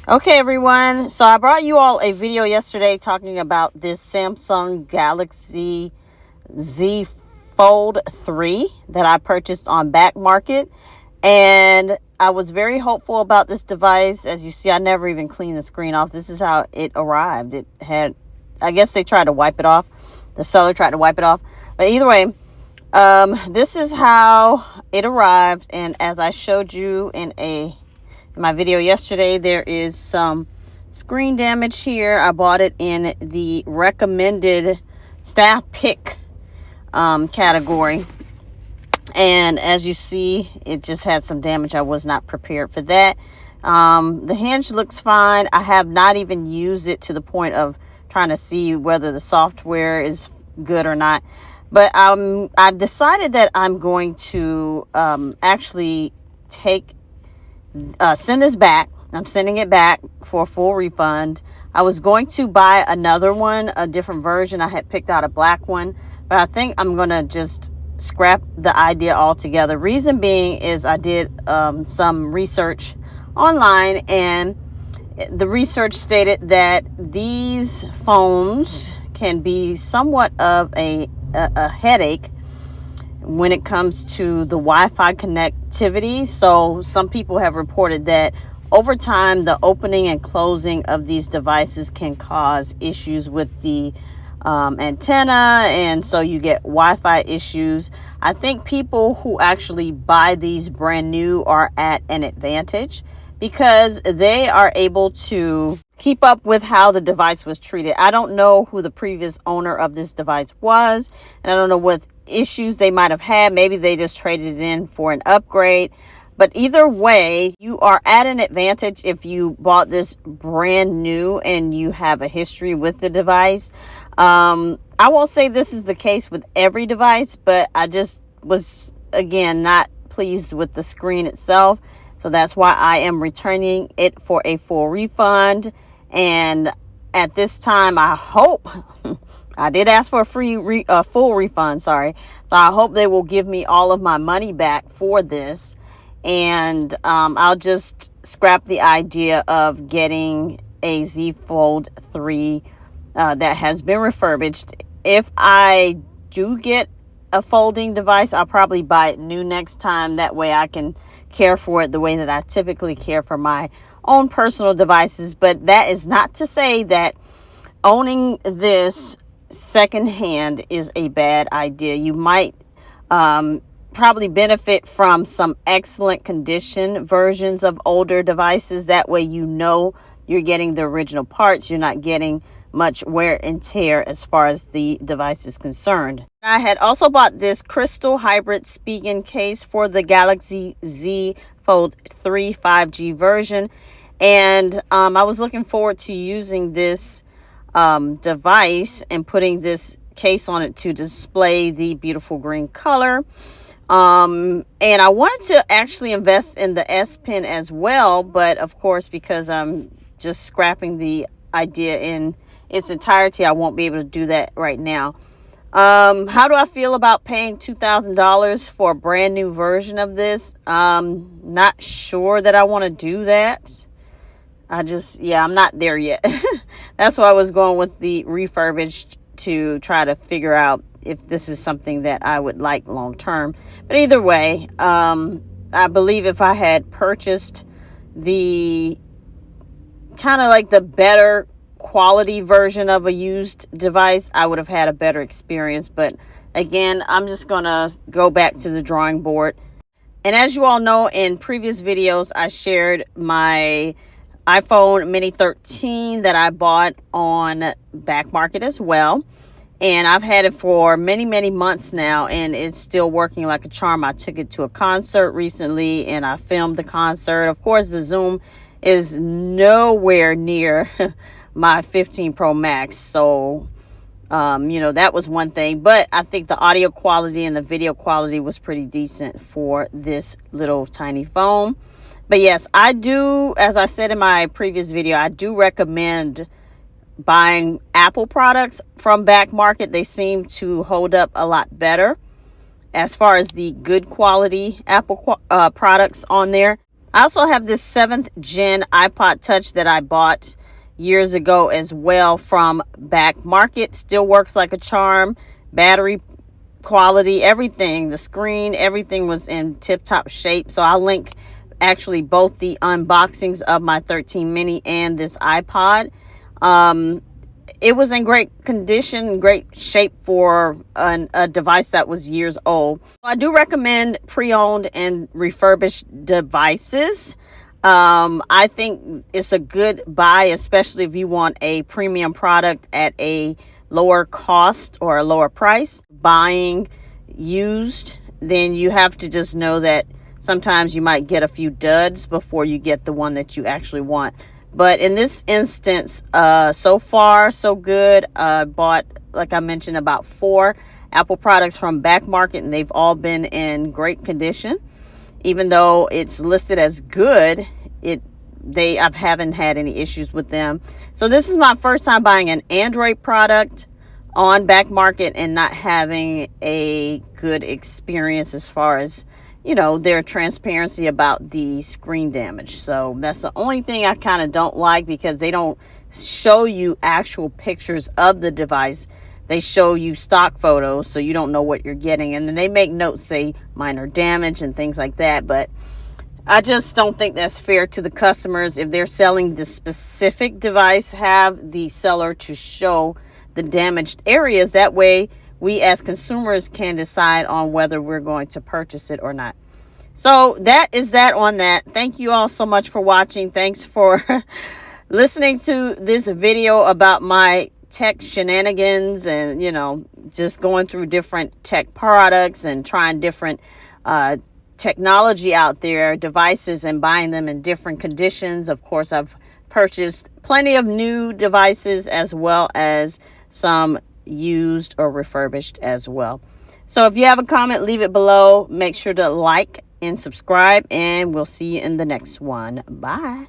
Okay, everyone. So I brought you all a video yesterday talking about this Samsung Galaxy Z Fold 3 that I purchased on Back Market. And I was very hopeful about this device. As you see, I never even cleaned the screen off. This is how it arrived. It had, I guess they tried to wipe it off. The seller tried to wipe it off. But either way, this is how it arrived. And as I showed you in my video yesterday, there is some screen damage here. I bought it in the recommended staff pick category, and as you see, it just had some damage. I was not prepared for that. The hinge looks fine. I have not even used it to the point of trying to see whether the software is good or not, but I've decided that I'm going to actually send this back. I'm sending it back for a full refund. I was going to buy another one, a different version. I had picked out a black one, but I think I'm going to just scrap the idea altogether. Reason being is I did some research online, and the research stated that these phones can be somewhat of a headache when it comes to the Wi-Fi connectivity. So some people have reported that over time, the opening and closing of these devices can cause issues with the antenna, and so you get Wi-Fi issues. I think people who actually buy these brand new are at an advantage because they are able to keep up with how the device was treated. I don't know who the previous owner of this device was, and I don't know what issues they might have had. Maybe they just traded it in for an upgrade. But either way, you are at an advantage if you bought this brand new and you have a history with the device. I won't say this is the case with every device, but I just was, again, not pleased with the screen itself. So that's why I am returning it for a full refund. And at this time, I hope I did ask for a full refund. Sorry. So I hope they will give me all of my money back for this. And I'll just scrap the idea of getting a Z Fold 3 that has been refurbished. If I do get a folding device, I'll probably buy it new next time. That way I can care for it the way that I typically care for my own personal devices. But that is not to say that owning this secondhand is a bad idea. You might probably benefit from some excellent condition versions of older devices. That way you know you're getting the original parts. You're not getting much wear and tear as far as the device is concerned. I had also bought this crystal hybrid Spigen case for the Galaxy Z Fold 3 5G version, and I was looking forward to using this device and putting this case on it to display the beautiful green color. And I wanted to actually invest in the S Pen as well, but of course, because I'm just scrapping the idea in its entirety, I won't be able to do that right now. How do I feel about paying $2,000 for a brand new version of this? Not sure that I want to do that. I'm not there yet. That's why I was going with the refurbished to try to figure out if this is something that I would like long term. But either way, I believe if I had purchased the kind of like the better quality version of a used device, I would have had a better experience. But again, I'm just gonna go back to the drawing board. And as you all know, in previous videos, I shared my iPhone mini 13 that I bought on Back Market as well. And I've had it for many, many months now, and it's still working like a charm. I took it to a concert recently, and I filmed the concert. Of course, the zoom is nowhere near my 15 Pro Max. So, that was one thing. But I think the audio quality and the video quality was pretty decent for this little tiny phone. But yes, I do, as I said in my previous video, I do recommend buying Apple products from Back Market. They seem to hold up a lot better as far as the good quality Apple products on there. I also have this 7th gen iPod Touch that I bought years ago as well from Back Market. Still works like a charm. Battery quality, everything, the screen, everything was in tip-top shape. So I'll link actually both the unboxings of my 13 mini and this iPod. It was in great condition, great shape for a device that was years old. I do recommend pre-owned and refurbished devices. I think it's a good buy, especially if you want a premium product at a lower cost or a lower price. Buying used, then you have to just know that sometimes you might get a few duds before you get the one that you actually want. But in this instance, so far so good. Bought, like I mentioned, about 4 Apple products from Back Market, and they've all been in great condition. Even though it's listed as good, I haven't had any issues with them. So this is my first time buying an Android product on Back Market and not having a good experience as far as, their transparency about the screen damage. So that's the only thing I kind of don't like, because they don't show you actual pictures of the device. They show you stock photos, so you don't know what you're getting. And then they make notes, say minor damage and things like that. But I just don't think that's fair to the customers. If they're selling this specific device, have the seller to show the damaged areas. That way, we as consumers can decide on whether we're going to purchase it or not. So that is that on that. Thank you all so much for watching. Thanks for listening to this video about my tech shenanigans and, just going through different tech products and trying different technology out there, devices, and buying them in different conditions. Of course, I've purchased plenty of new devices as well as some used or refurbished as well. So if you have a comment, leave it below. Make sure to like and subscribe, and we'll see you in the next one. Bye.